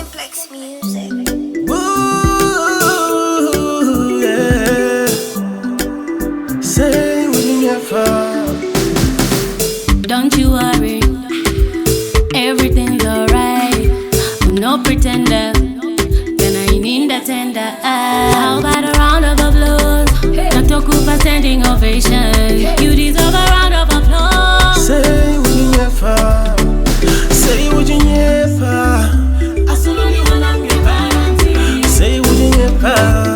Cymplex music. Ooh, yeah. Say what you never. Don't you worry, everything's alright. I'm no pretender, then I need a tender. How about a round of applause? Ndakuzokumhanyisa standing ovation. You deserve a round of applause. Say what you never. Say what you never. Say what you never.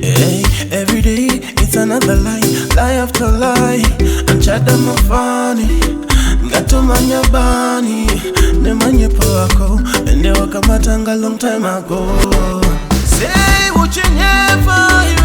Hey, every day it's another lie after lie. I'm chada mafani, ngato manya bani, ne manya pako, and they were kamatanga long time ago. Say what you never.